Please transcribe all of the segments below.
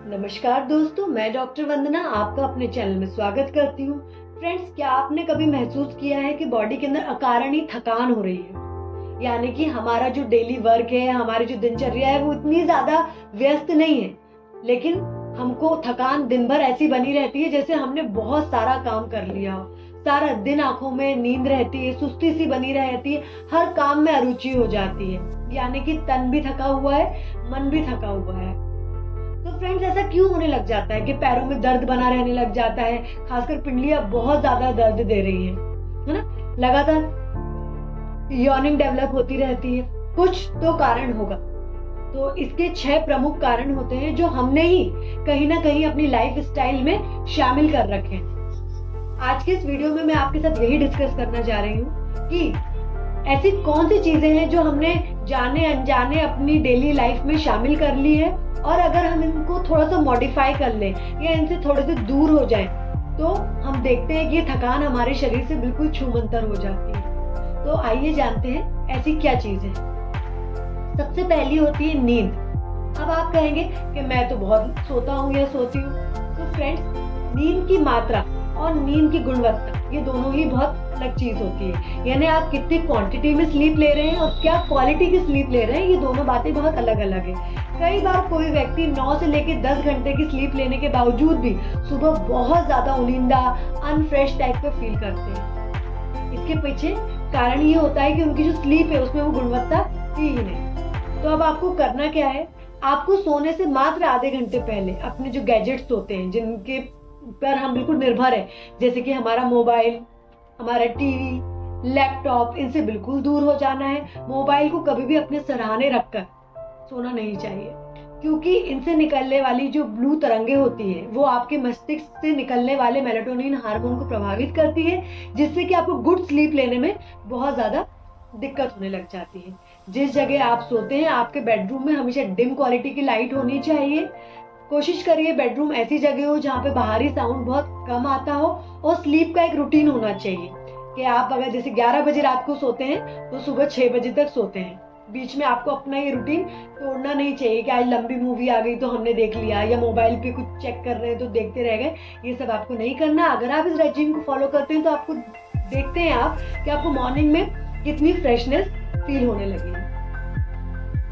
नमस्कार दोस्तों, मैं डॉक्टर वंदना आपका अपने चैनल में स्वागत करती हूँ। फ्रेंड्स, क्या आपने कभी महसूस किया है कि बॉडी के अंदर अकारणी थकान हो रही है? यानी कि हमारा जो डेली वर्क है, हमारी जो दिनचर्या है वो इतनी ज्यादा व्यस्त नहीं है, लेकिन हमको थकान दिन भर ऐसी बनी रहती है जैसे हमने बहुत सारा काम कर लिया हो। सारा दिन आंखों में नींद रहती है, सुस्ती सी बनी रहती है, हर काम में अरुचि हो जाती है। यानी कि तन भी थका हुआ है, मन भी थका हुआ है। तो फ्रेंड्स, ऐसा क्यों होने लग जाता है कि पैरों में दर्द बना रहने लग जाता है, खासकर पिंडलियां बहुत ज्यादा दर्द दे रही है ना? लगातार यॉर्निंग डेवलप होती रहती है। कुछ तो कारण होगा। तो इसके 6 प्रमुख कारण होते हैं जो हमने ही कहीं ना कहीं अपनी लाइफ स्टाइल में शामिल कर रखे हैं। आज के इस वीडियो में मैं आपके साथ यही डिस्कस करना चाह रही हूँ कि ऐसी कौन सी चीजें हैं जो हमने जाने अनजाने अपनी डेली लाइफ में शामिल कर ली है, और अगर हम इनको थोड़ा सा मॉडिफाई कर लें या इनसे थोड़े से दूर हो जाएं, तो हम देखते हैं कि ये थकान हमारे शरीर से बिल्कुल छूमंतर हो जाती है। तो आइए जानते हैं ऐसी क्या चीज है। सबसे पहली होती है नींद। अब आप कहेंगे कि मैं तो बहुत सोता हूँ या सोती हूँ। तो फ्रेंड्स, नींद की मात्रा और नींद की गुणवत्ता ये दोनों ही बहुत अलग चीज होती है। यानी आप कितनी क्वांटिटी में स्लीप ले रहे हैं और क्या क्वालिटी की स्लीप ले रहे हैं, ये दोनों बातें बहुत अलग अलग है। कई बार कोई व्यक्ति 9 से लेकर 10 घंटे की स्लीप लेने के बावजूद भी सुबह बहुत ज्यादा उनींदा, अनफ्रेश टाइप का फील करते हैं। इसके पीछे कारण ये होता है कि उनकी जो स्लीप है उसमें वो गुणवत्ता थी ही नहीं। तो अब आपको करना क्या है, आपको सोने से मात्र आधे घंटे पहले अपने जो गैजेट्स होते हैं जिनके पर हम बिल्कुल निर्भर है, जैसे कि हमारा मोबाइल, हमारा टीवी, लैपटॉप, इनसे बिल्कुल दूर हो जाना है। मोबाइल को कभी भी अपने सराहने रखकर सोना नहीं चाहिए, क्योंकि इनसे निकलने वाली जो ब्लू तरंगे होती है वो आपके मस्तिष्क से निकलने वाले मेलाटोनिन हार्मोन को प्रभावित करती है, जिससे कि आपको गुड स्लीप लेने में बहुत ज्यादा दिक्कत होने लग जाती है। जिस जगह आप सोते हैं आपके बेडरूम में हमेशा डिम क्वालिटी की लाइट होनी चाहिए। कोशिश करिए बेडरूम ऐसी जगह हो जहाँ पे बाहरी साउंड बहुत कम आता हो, और स्लीप का एक रूटीन होना चाहिए कि आप अगर जैसे 11 बजे रात को सोते हैं तो सुबह 6 बजे तक सोते हैं। बीच में आपको अपना ये रूटीन तोड़ना नहीं चाहिए कि आज लंबी मूवी आ गई तो हमने देख लिया, या मोबाइल पे कुछ चेक कर रहे हैं तो देखते रह गए। ये सब आपको नहीं करना। अगर आप इस रेजिम को फॉलो करते हैं तो आपको देखते हैं आप कि आपको मॉर्निंग में कितनी फ्रेशनेस फील होने लगी।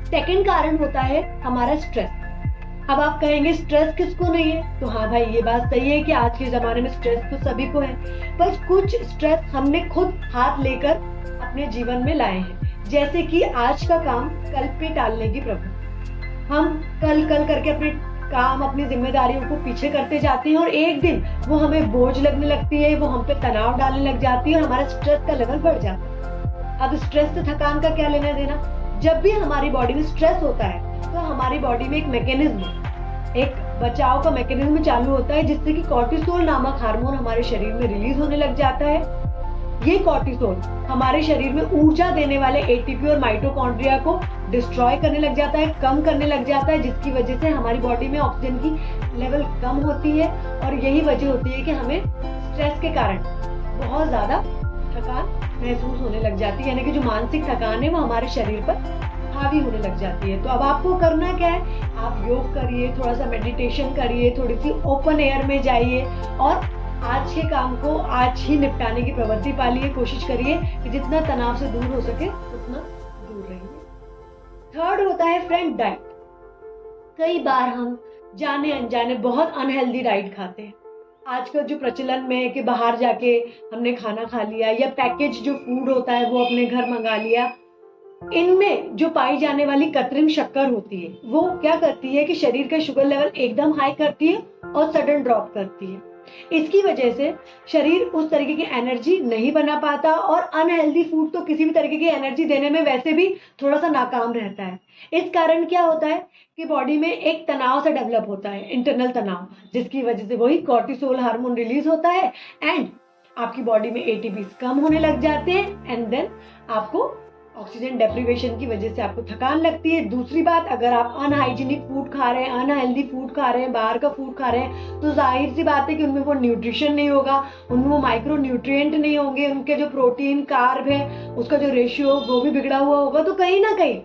सेकंड कारण होता है हमारा स्ट्रेस। अब आप कहेंगे स्ट्रेस किसको नहीं है? तो हाँ भाई, ये बात सही है कि आज के जमाने में स्ट्रेस तो सभी को है, पर कुछ स्ट्रेस हमने खुद हाथ लेकर अपने जीवन में लाए हैं। जैसे कि आज का काम कल पे टालने की प्रवृत्ति। हम कल करके अपने काम, अपनी जिम्मेदारियों को पीछे करते जाते हैं, और एक दिन वो हमें बोझ लगने लगती है, वो हम पे तनाव डालने लग जाती है और हमारा स्ट्रेस का लेवल बढ़ जाता है। अब स्ट्रेस से थकान का क्या लेना देना? जब भी हमारी बॉडी में स्ट्रेस होता है तो हमारी बॉडी में एक मैकेनिज्म, एक बचाव का मैकेनिज्म चालू होता है, जिससे कि कॉर्टिसोल नामक हार्मोन हमारे शरीर में रिलीज होने लग जाता है। ये कॉर्टिसोल हमारे शरीर में ऊर्जा देने वाले एटीपी और माइटोकॉन्ड्रिया को डिस्ट्रॉय करने लग जाता है, कम करने लग जाता है, जिसकी वजह से हमारी बॉडी में ऑक्सीजन की लेवल कम होती है। और यही वजह होती है कि हमें स्ट्रेस के कारण बहुत ज्यादा थकान महसूस होने लग जाती है। यानी कि जो मानसिक थकान है वो हमारे शरीर पर हावी होने लग जाती है। तो अब आपको करना क्या है, आप योग करिए, थोड़ा सा मेडिटेशन करिए, थोड़ी सी ओपन एयर में जाइए, और आज के काम को आज ही निपटाने की प्रवृत्ति पालिए। कोशिश करिए कि जितना तनाव से दूर हो सके उतना दूर रहिए। थर्ड होता है फ्रेंड डाइट। कई बार हम जाने अनजाने बहुत अनहेल्दी डाइट खाते हैं। आजकल जो प्रचलन में है कि बाहर जाके हमने खाना खा लिया, या पैकेज जो फूड होता है वो अपने घर मंगा लिया, इनमें जो पाई जाने वाली कृत्रिम शक्कर होती है वो क्या करती है कि शरीर का शुगर लेवल एकदम हाई करती है और सडन ड्रॉप करती है। इसकी वजह से शरीर उस तरीके की एनर्जी नहीं बना पाता, और अनहेल्दी फूड तो किसी भी तरीके की एनर्जी देने में वैसे भी थोड़ा सा नाकाम रहता है। इस कारण क्या होता है कि बॉडी में एक तनाव सा डेवलप होता है, इंटरनल तनाव, जिसकी वजह से वही कॉर्टिसोल हार्मोन रिलीज होता है, एंड आपकी बॉडी में एटीपी कम होने लग जाते हैं, एंड देन आपको ऑक्सीजन डेप्रिवेशन की वजह से आपको थकान लगती है। दूसरी बात, अगर आप अनहाइजीनिक फूड खा रहे हैं, अनहेल्दी फूड खा रहे हैं, बाहर का फूड खा रहे हैं, तो जाहिर सी बात है कि उनमें वो न्यूट्रिशन नहीं होगा, उनमें वो माइक्रो न्यूट्रिएंट नहीं होंगे, उनके जो प्रोटीन कार्ब है उसका जो रेशियो वो भी बिगड़ा हुआ होगा। तो कहीं ना कहीं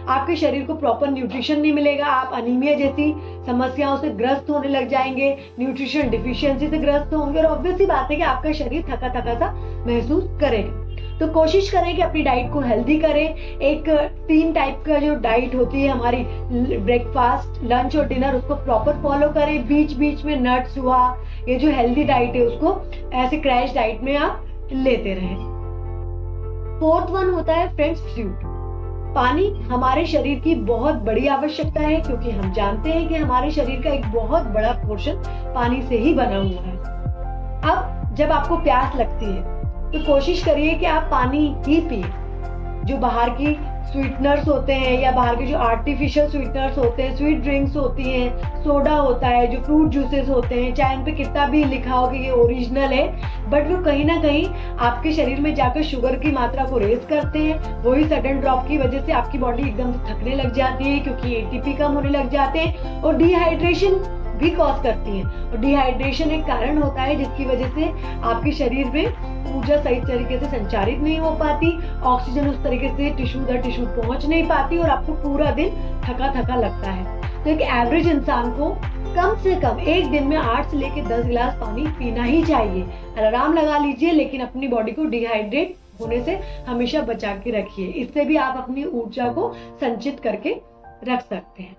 आपके शरीर को प्रॉपर न्यूट्रिशन नहीं मिलेगा, आप अनीमिया जैसी समस्याओं से ग्रस्त होने लग जाएंगे, न्यूट्रिशन डिफिशियंसी से ग्रस्त होंगे, और ऑब्वियस सी बात है कि आपका शरीर थका थका सा महसूस करेगा। तो कोशिश करें कि अपनी डाइट को हेल्दी करें। एक 3 टाइप का जो डाइट होती है हमारी, ब्रेकफास्ट, लंच और डिनर, उसको प्रॉपर फॉलो करें। बीच बीच में नट्स हुआ, ये जो हेल्दी डाइट है उसको ऐसे क्रैश डाइट में आप लेते रहें। 4th वन होता है फ्रेंड्स फ्लूइड। पानी हमारे शरीर की बहुत बड़ी आवश्यकता है, क्योंकि हम जानते हैं कि हमारे शरीर का एक बहुत बड़ा पोर्शन पानी से ही बना हुआ है। अब जब आपको प्यास लगती है तो कोशिश करिए कि आप पानी ही पिए। जो बाहर की स्वीटनर्स होते हैं या बाहर के जो आर्टिफिशियल स्वीटनर्स होते हैं, स्वीट ड्रिंक्स होती हैं, सोडा होता है, जो फ्रूट जूसेस होते हैं, चाहे उन पे कितना भी लिखा हो कि ये ओरिजिनल है, बट वो कहीं ना कहीं आपके शरीर में जाकर शुगर की मात्रा को रेज करते हैं। वही सडन ड्रॉप की वजह से आपकी बॉडी एकदम से थकने लग जाती है, क्योंकि एटीपी कम होने लग जाते हैं, और डिहाइड्रेशन भी कॉज करती हैं। और डिहाइड्रेशन एक कारण होता है जिसकी वजह से आपके शरीर में ऊर्जा सही तरीके से संचारित नहीं हो पाती, ऑक्सीजन उस तरीके से टिश्यू दर टिश्यू पहुंच नहीं पाती, और आपको पूरा दिन थका थका लगता है। तो एक एवरेज इंसान को कम से कम एक दिन में 8 से लेकर 10 गिलास पानी पीना ही चाहिए। अलार्म लगा लीजिए, लेकिन अपनी बॉडी को डिहाइड्रेट होने से हमेशा बचा के रखिए। इससे भी आप अपनी ऊर्जा को संचित करके रख सकते हैं।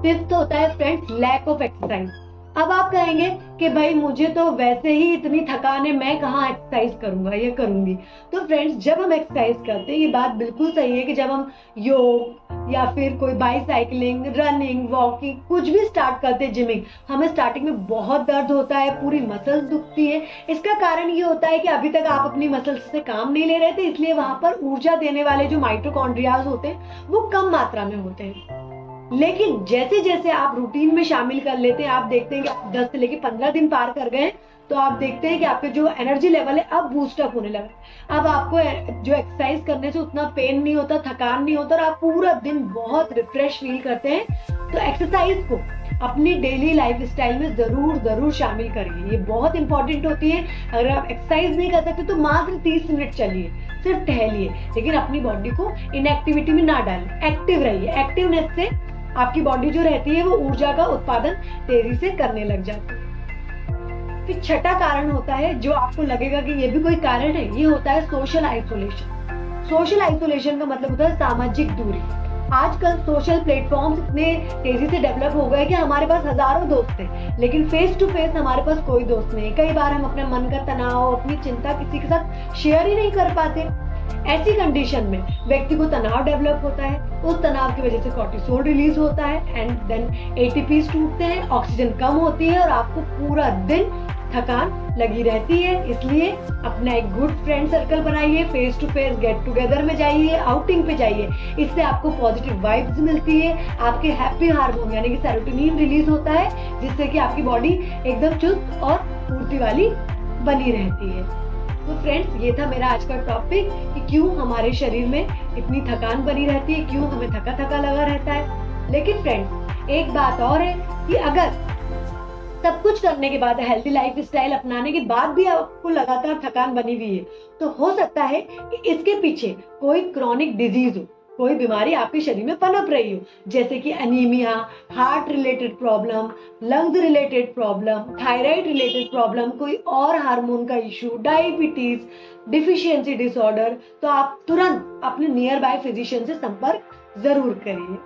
5th होता है फ्रेंड्स लैक ऑफ एक्सरसाइज। अब आप कहेंगे कि भाई मुझे तो वैसे ही इतनी थकान है, मैं कहाँ एक्सरसाइज करूंगा या करूंगी। तो फ्रेंड्स, जब हम एक्सरसाइज करते हैं, ये बात बिल्कुल सही है कि जब हम योग या फिर कोई बाईसाइकिलिंग, रनिंग, वॉकिंग, कुछ भी स्टार्ट करते हैं, जिमिंग, हमें स्टार्टिंग में बहुत दर्द होता है, पूरी मसल्स दुखती है। इसका कारण ये होता है कि अभी तक आप अपनी मसल्स से काम नहीं ले रहे थे, इसलिए वहां पर ऊर्जा देने वाले जो माइटोकॉन्ड्रियाज होते हैं वो कम मात्रा में होते हैं। लेकिन जैसे जैसे आप रूटीन में शामिल कर लेते हैं, आप देखते हैं कि आप 10 से लेके 15 दिन पार कर गए, तो आप देखते हैं कि आपके जो एनर्जी लेवल है अब बूस्ट अप होने लगा। अब आपको जो एक्सरसाइज करने से उतना पेन नहीं होता, थकान नहीं होता, और आप पूरा दिन बहुत रिफ्रेश फील करते हैं। तो एक्सरसाइज को अपनी डेली लाइफ स्टाइल में जरूर शामिल करिए, ये बहुत इंपॉर्टेंट होती है। अगर आप एक्सरसाइज नहीं कर सकते तो मात्र 30 मिनट चलिए, सिर्फ टहलिए, लेकिन अपनी बॉडी को इनएक्टिविटी में ना डालें, एक्टिव रहिए। एक्टिवनेस से आपकी बॉडी जो रहती है वो ऊर्जा का उत्पादन तेजी से करने लग जाती है। फिर 6ठा कारण होता है, जो आपको लगेगा कि ये भी कोई कारण है, ये होता है सोशल आइसोलेशन। सोशल आइसोलेशन का मतलब होता है सामाजिक दूरी। आजकल सोशल प्लेटफॉर्म्स इतने तेजी से डेवलप हो गए कि हमारे पास हजारों दोस्त हैं, लेकिन फेस टू फेस हमारे पास कोई दोस्त नहीं। कई बार हम अपने मन का तनाव, अपनी चिंता किसी के साथ शेयर ही नहीं कर पाते। ऐसी कंडीशन में व्यक्ति को तनाव डेवलप होता है, उस तनाव की वजह से कॉर्टिसोल रिलीज होता है, एंड देन एटीपीज टूटते हैं, ऑक्सीजन कम होती है, और आपको पूरा दिन थकान लगी रहती है। इसलिए अपना एक गुड फ्रेंड सर्कल बनाइए, face to face get together में जाइए, आउटिंग पे जाइए। इससे आपको पॉजिटिव वाइब्स मिलती है, आपके हैप्पी हार्मोन यानी कि सेरोटोनिन रिलीज होता है, जिससे कि आपकी बॉडी एकदम चुस्त और फुर्ती वाली बनी रहती है। तो फ्रेंड्स, ये था मेरा आज का टॉपिक कि क्यों हमारे शरीर में इतनी थकान बनी रहती है, क्यों हमें थका थका लगा रहता है। लेकिन फ्रेंड्स, एक बात और है कि अगर सब कुछ करने के बाद, हेल्दी लाइफ स्टाइल अपनाने के बाद भी आपको लगातार थकान बनी हुई है, तो हो सकता है कि इसके पीछे कोई क्रॉनिक डिजीज हो, कोई बीमारी आपके शरीर में पनप रही हो, जैसे कि anaemia, heart related problem, lungs related problem, thyroid related problem, कोई और हार्मोन का इशू, डायबिटीज, डिफिशियंसी डिसऑर्डर, तो आप तुरंत अपने नियर बाय फिजिशियन से संपर्क जरूर करिए।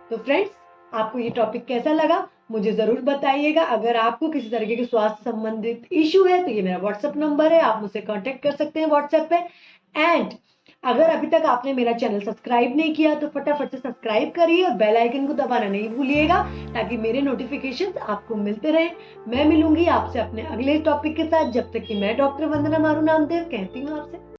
तो फ्रेंड्स, आपको ये टॉपिक कैसा लगा मुझे जरूर बताइएगा। अगर आपको किसी तरीके के स्वास्थ्य संबंधित इशू है तो ये मेरा व्हाट्सएप नंबर है, आप मुझसे कांटेक्ट कर सकते हैं व्हाट्सएप पे। एंड अगर अभी तक आपने मेरा चैनल सब्सक्राइब नहीं किया तो फटाफट से सब्सक्राइब करिए और बेल आइकन को दबाना नहीं भूलिएगा, ताकि मेरे नोटिफिकेशंस आपको मिलते रहे। मैं मिलूंगी आपसे अपने अगले टॉपिक के साथ, जब तक कि मैं डॉक्टर वंदना मारू नामदेव कहती हूँ आपसे